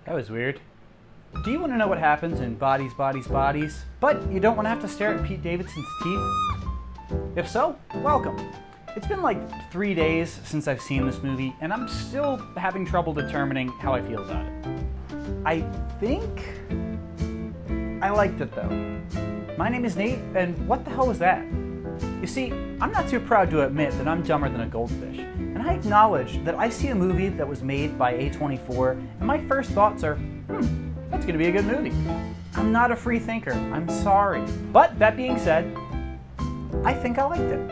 That was weird. Do you want to know what happens in Bodies, Bodies, Bodies, but you don't want to have to stare at Pete Davidson's teeth? If so, welcome. It's been like 3 days since I've seen this movie, and I'm still having trouble determining how I feel about it. I think I liked it though. My name is Nate, and what the hell was that? You see, I'm not too proud to admit that I'm dumber than a goldfish, and I acknowledge that I see a movie that was made by A24, and my first thoughts are, that's gonna be a good movie. I'm not a free thinker, I'm sorry. But that being said, I think I liked it.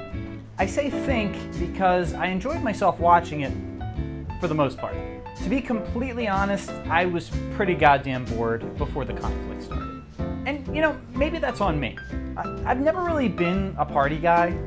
I say think because I enjoyed myself watching it for the most part. To be completely honest, I was pretty goddamn bored before the conflict started. And you know, maybe that's on me. I've never really been a party guy.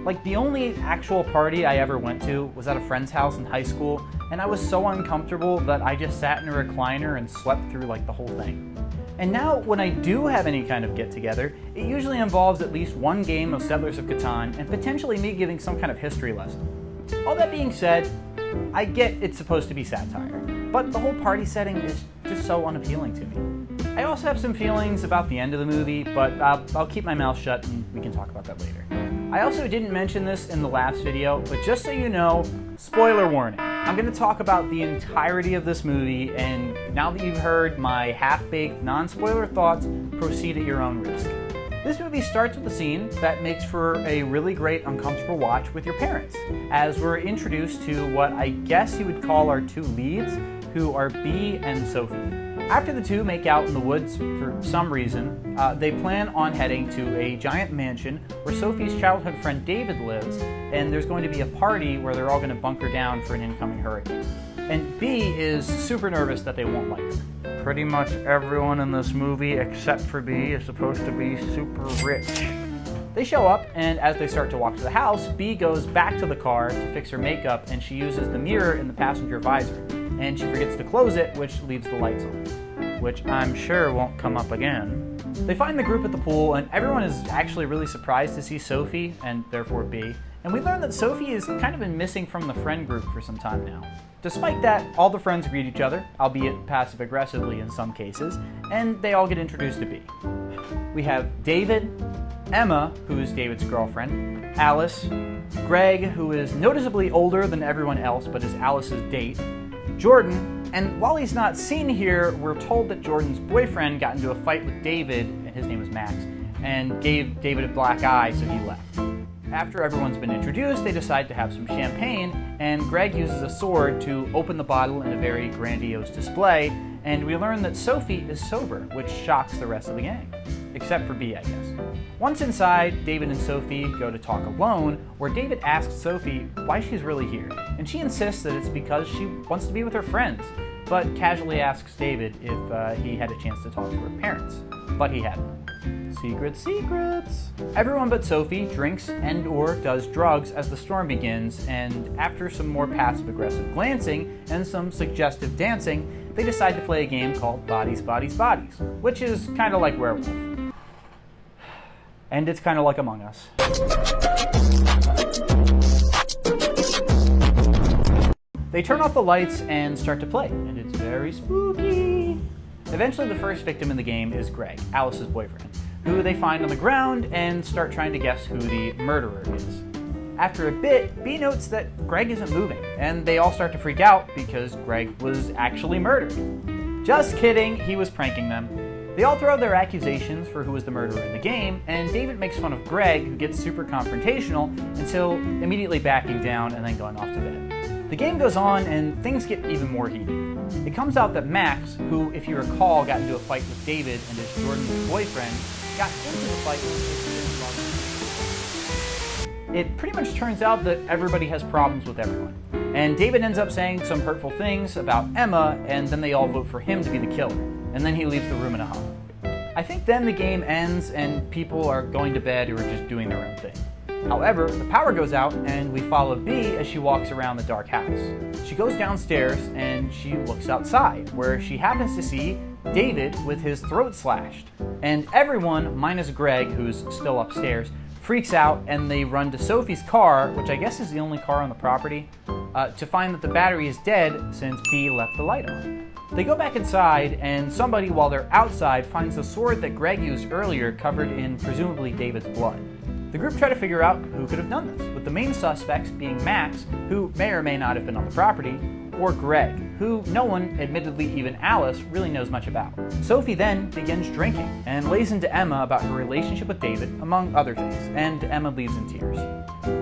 Like, the only actual party I ever went to was at a friend's house in high school, and I was so uncomfortable that I just sat in a recliner and slept through like the whole thing. And now, when I do have any kind of get-together, it usually involves at least one game of Settlers of Catan and potentially me giving some kind of history lesson. All that being said, I get it's supposed to be satire, but the whole party setting is just so unappealing to me. I also have some feelings about the end of the movie, but I'll keep my mouth shut and we can talk about that later. I also didn't mention this in the last video, but just so you know, spoiler warning. I'm going to talk about the entirety of this movie, and now that you've heard my half-baked, non-spoiler thoughts, proceed at your own risk. This movie starts with a scene that makes for a really great uncomfortable watch with your parents, as we're introduced to what I guess you would call our two leads, who are Bea and Sophie. After the two make out in the woods for some reason, they plan on heading to a giant mansion where Sophie's childhood friend David lives, and there's going to be a party where they're all going to bunker down for an incoming hurricane. And Bea is super nervous that they won't like her. Pretty much everyone in this movie except for Bea is supposed to be super rich. They show up, and as they start to walk to the house, Bea goes back to the car to fix her makeup, and she uses the mirror in the passenger visor. And she forgets to close it, which leaves the lights on, which I'm sure won't come up again. They find the group at the pool, and everyone is actually really surprised to see Sophie, and therefore Bea. And we learn that Sophie has kind of been missing from the friend group for some time now. Despite that, all the friends greet each other, albeit passive-aggressively in some cases, and they all get introduced to Bea. We have David, Emma, who is David's girlfriend, Alice, Greg, who is noticeably older than everyone else but is Alice's date, Jordan, and while he's not seen here, we're told that Jordan's boyfriend got into a fight with David, and his name was Max, and gave David a black eye, so he left. After everyone's been introduced, they decide to have some champagne, and Greg uses a sword to open the bottle in a very grandiose display, and we learn that Sophie is sober, which shocks the rest of the gang. Except for Bea, I guess. Once inside, David and Sophie go to talk alone, where David asks Sophie why she's really here, and she insists that it's because she wants to be with her friends, but casually asks David if he had a chance to talk to her parents, but he hadn't. Secrets, secrets! Everyone but Sophie drinks and/or does drugs as the storm begins, and after some more passive-aggressive glancing and some suggestive dancing, they decide to play a game called Bodies, Bodies, Bodies, which is kind of like Werewolf. And it's kind of like Among Us. They turn off the lights and start to play, and it's very spooky. Eventually, the first victim in the game is Greg, Alice's boyfriend, who they find on the ground and start trying to guess who the murderer is. After a bit, Bea notes that Greg isn't moving, and they all start to freak out because Greg was actually murdered. Just kidding, he was pranking them. They all throw their accusations for who was the murderer in the game, and David makes fun of Greg, who gets super confrontational until immediately backing down and then going off to bed. The game goes on, and things get even more heated. It comes out that Max, who, if you recall, got into a fight with David and is Jordan's boyfriend, got into the fight with It pretty much turns out that everybody has problems with everyone. And David ends up saying some hurtful things about Emma, and then they all vote for him to be the killer. And then he leaves the room in a huff. I think then the game ends and people are going to bed or are just doing their own thing. However, the power goes out and we follow Bea as she walks around the dark house. She goes downstairs and she looks outside, where she happens to see David with his throat slashed. And everyone, minus Greg, who's still upstairs, freaks out and they run to Sophie's car, which I guess is the only car on the property. to find that the battery is dead since B left the light on. They go back inside, and somebody, while they're outside, finds the sword that Greg used earlier covered in presumably David's blood. The group try to figure out who could have done this, with the main suspects being Max, who may or may not have been on the property, or Greg, who no one, admittedly even Alice, really knows much about. Sophie then begins drinking and lays into Emma about her relationship with David, among other things, and Emma leaves in tears.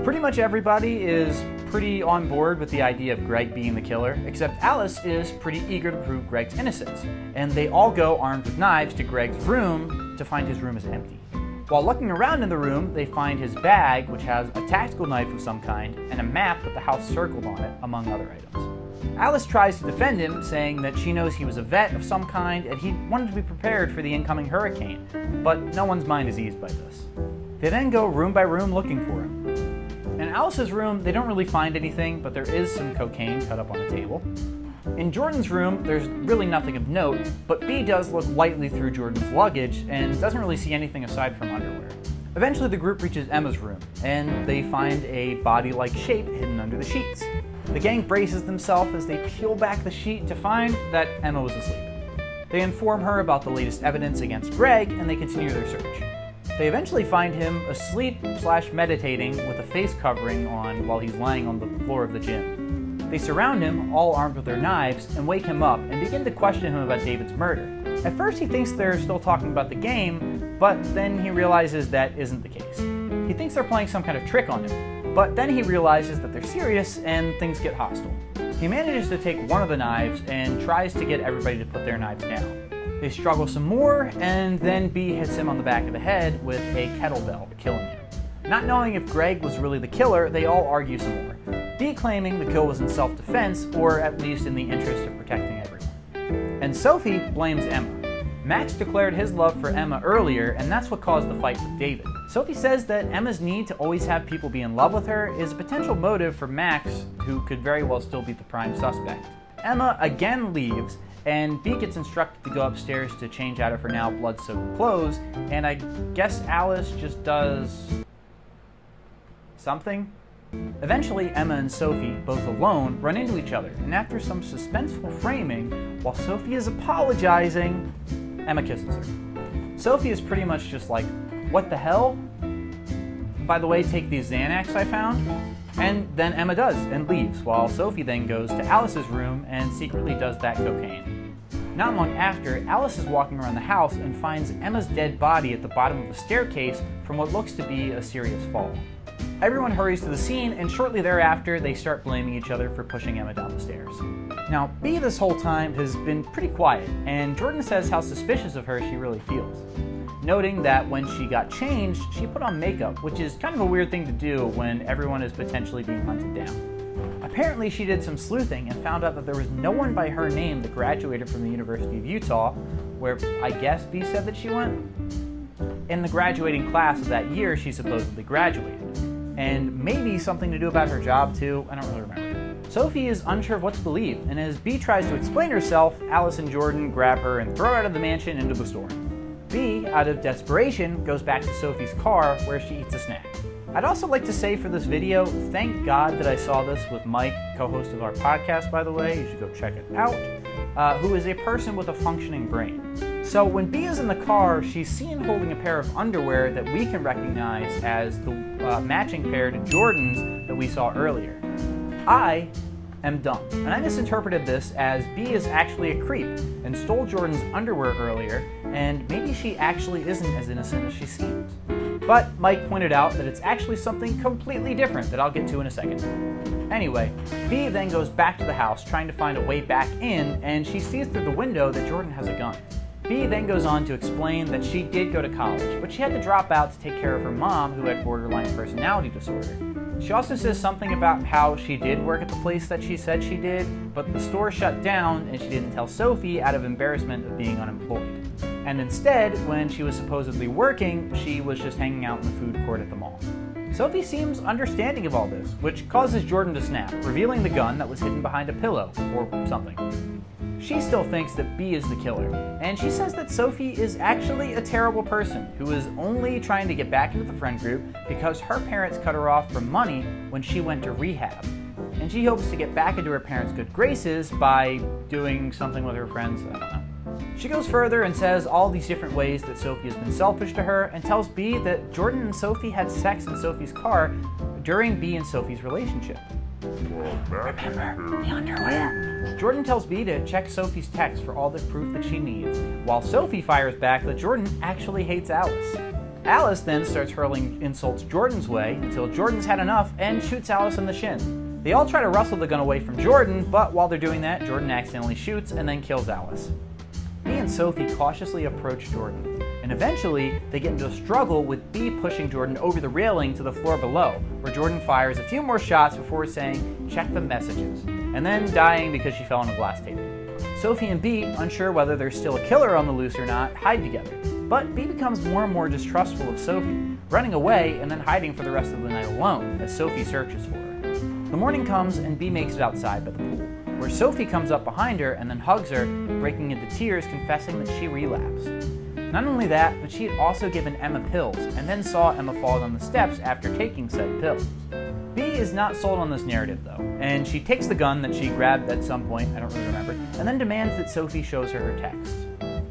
Pretty much everybody is pretty on board with the idea of Greg being the killer, except Alice is pretty eager to prove Greg's innocence, and they all go armed with knives to Greg's room to find his room is empty. While looking around in the room, they find his bag, which has a tactical knife of some kind, and a map with the house circled on it, among other items. Alice tries to defend him, saying that she knows he was a vet of some kind and he wanted to be prepared for the incoming hurricane, but no one's mind is eased by this. They then go room by room looking for him. In Alice's room, they don't really find anything, but there is some cocaine cut up on a table. In Jordan's room, there's really nothing of note, but B does look lightly through Jordan's luggage and doesn't really see anything aside from underwear. Eventually, the group reaches Emma's room, and they find a body-like shape hidden under the sheets. The gang braces themselves as they peel back the sheet to find that Emma was asleep. They inform her about the latest evidence against Greg, and they continue their search. They eventually find him asleep/meditating with a face covering on while he's lying on the floor of the gym. They surround him, all armed with their knives, and wake him up and begin to question him about David's murder. At first he thinks they're still talking about the game, but then he realizes that isn't the case. He thinks they're playing some kind of trick on him, but then he realizes that they're serious and things get hostile. He manages to take one of the knives and tries to get everybody to put their knives down. They struggle some more, and then B hits him on the back of the head with a kettlebell, killing him. Not knowing if Greg was really the killer, they all argue some more. B claiming the kill was in self-defense, or at least in the interest of protecting everyone. And Sophie blames Emma. Max declared his love for Emma earlier, and that's what caused the fight with David. Sophie says that Emma's need to always have people be in love with her is a potential motive for Max, who could very well still be the prime suspect. Emma again leaves, and B gets instructed to go upstairs to change out of her now blood-soaked clothes, and I guess Alice just does something? Eventually, Emma and Sophie, both alone, run into each other, and after some suspenseful framing, while Sophie is apologizing, Emma kisses her. Sophie is pretty much just like, what the hell? By the way, take these Xanax I found. And then Emma does, and leaves, while Sophie then goes to Alice's room and secretly does that cocaine. Not long after, Alice is walking around the house and finds Emma's dead body at the bottom of the staircase from what looks to be a serious fall. Everyone hurries to the scene, and shortly thereafter, they start blaming each other for pushing Emma down the stairs. Now, B this whole time has been pretty quiet, and Jordan says how suspicious of her she really feels, noting that when she got changed, she put on makeup, which is kind of a weird thing to do when everyone is potentially being hunted down. Apparently, she did some sleuthing and found out that there was no one by her name that graduated from the University of Utah, where I guess B said that she went. In the graduating class of that year, she supposedly graduated. And maybe something to do about her job too, I don't really remember. Sophie is unsure of what to believe, and as B tries to explain herself, Alice and Jordan grab her and throw her out of the mansion into the storm. B, out of desperation, goes back to Sophie's car where she eats a snack. I'd also like to say for this video, thank God that I saw this with Mike, co-host of our podcast, by the way, you should go check it out, who is a person with a functioning brain. So when B is in the car, she's seen holding a pair of underwear that we can recognize as the matching pair to Jordan's that we saw earlier. I am dumb, and I misinterpreted this as B is actually a creep and stole Jordan's underwear earlier, and maybe she actually isn't as innocent as she seems. But Mike pointed out that it's actually something completely different that I'll get to in a second. Anyway, B then goes back to the house trying to find a way back in, and she sees through the window that Jordan has a gun. B then goes on to explain that she did go to college, but she had to drop out to take care of her mom, who had borderline personality disorder. She also says something about how she did work at the place that she said she did, but the store shut down and she didn't tell Sophie out of embarrassment of being unemployed. And instead, when she was supposedly working, she was just hanging out in the food court at the mall. Sophie seems understanding of all this, which causes Jordan to snap, revealing the gun that was hidden behind a pillow, or something. She still thinks that B is the killer, and she says that Sophie is actually a terrible person who is only trying to get back into the friend group because her parents cut her off for money when she went to rehab. and she hopes to get back into her parents' good graces by doing something with her friends. I don't know. She goes further and says all these different ways that Sophie has been selfish to her, and tells Bee that Jordan and Sophie had sex in Sophie's car during Bee and Sophie's relationship. Remember the underwear. Jordan tells Bee to check Sophie's text for all the proof that she needs, while Sophie fires back that Jordan actually hates Alice. Alice then starts hurling insults Jordan's way until Jordan's had enough and shoots Alice in the shin. They all try to wrestle the gun away from Jordan, but while they're doing that, Jordan accidentally shoots and then kills Alice. Bee and Sophie cautiously approach Jordan, and eventually they get into a struggle with Bee pushing Jordan over the railing to the floor below, where Jordan fires a few more shots before saying, "Check the messages," and then dying because she fell on a glass table. Sophie and Bee, unsure whether there's still a killer on the loose or not, hide together. But Bee becomes more and more distrustful of Sophie, running away and then hiding for the rest of the night alone as Sophie searches for her. The morning comes and Bee makes it outside by the pool, where Sophie comes up behind her and then hugs her, breaking into tears, confessing that she relapsed. Not only that, but she had also given Emma pills and then saw Emma fall down the steps after taking said pills. Bee is not sold on this narrative though, and she takes the gun that she grabbed at some point, I don't really remember, and then demands that Sophie shows her her texts.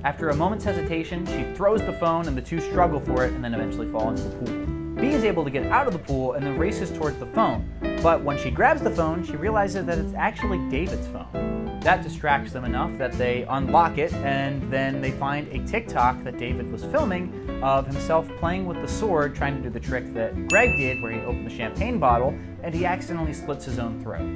After a moment's hesitation, she throws the phone and the two struggle for it and then eventually fall into the pool. Bee is able to get out of the pool and then races towards the phone, but when she grabs the phone, she realizes that it's actually David's phone. That distracts them enough that they unlock it, and then they find a TikTok that David was filming of himself playing with the sword, trying to do the trick that Greg did where he opened the champagne bottle and he accidentally slits his own throat.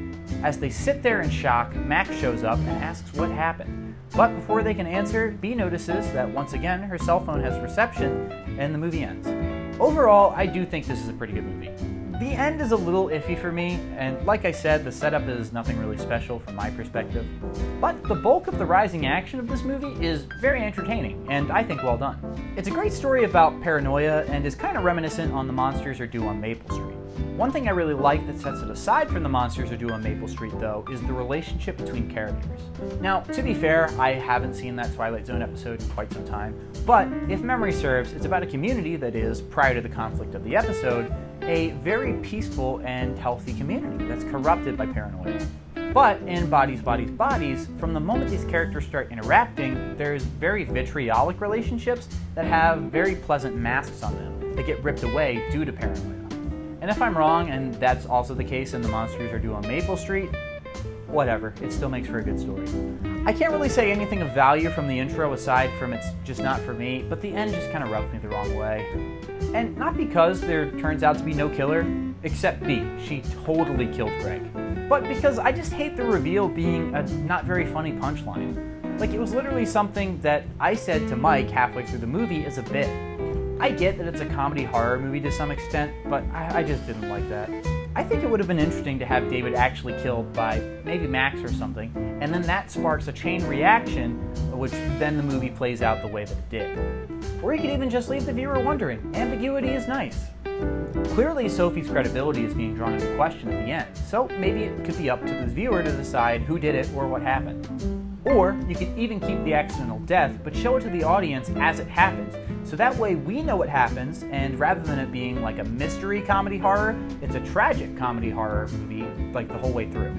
As they sit there in shock, Max shows up and asks what happened. But before they can answer, Bee notices that once again her cell phone has reception and the movie ends. Overall, I do think this is a pretty good movie. The end is a little iffy for me, and like I said, the setup is nothing really special from my perspective. But the bulk of the rising action of this movie is very entertaining, and I think well done. It's a great story about paranoia and is kind of reminiscent on The Monsters Are Due on Maple Street. One thing I really like that sets it aside from The Monsters Are Due on Maple Street, though, is the relationship between characters. Now, to be fair, I haven't seen that Twilight Zone episode in quite some time, but if memory serves, it's about a community that is, prior to the conflict of the episode, a very peaceful and healthy community that's corrupted by paranoia. But in Bodies, Bodies, Bodies, from the moment these characters start interacting, there's very vitriolic relationships that have very pleasant masks on them that get ripped away due to paranoia. And if I'm wrong, and that's also the case in The Monsters Are Due on Maple Street, whatever, it still makes for a good story. I can't really say anything of value from the intro aside from it's just not for me, but the end just kind of rubbed me the wrong way. And not because there turns out to be no killer, except Bee. She totally killed Greg. But because I just hate the reveal being a not very funny punchline. Like, it was literally something that I said to Mike halfway through the movie as a bit. I get that it's a comedy horror movie to some extent, but I just didn't like that. I think it would have been interesting to have David actually killed by maybe Max or something, and then that sparks a chain reaction, which then the movie plays out the way that it did. Or you could even just leave the viewer wondering. Ambiguity is nice. Clearly, Sophie's credibility is being drawn into question at the end, so maybe it could be up to the viewer to decide who did it or what happened. Or you could even keep the accidental death, but show it to the audience as it happens, so that way we know what happens, and rather than it being like a mystery comedy horror, it's a tragic comedy horror movie, like the whole way through.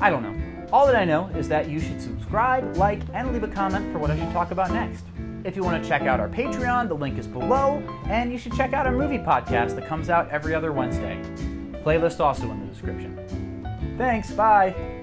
I don't know. All that I know is that you should subscribe, like, and leave a comment for what I should talk about next. If you want to check out our Patreon, the link is below, and you should check out our movie podcast that comes out every other Wednesday. Playlist also in the description. Thanks, bye!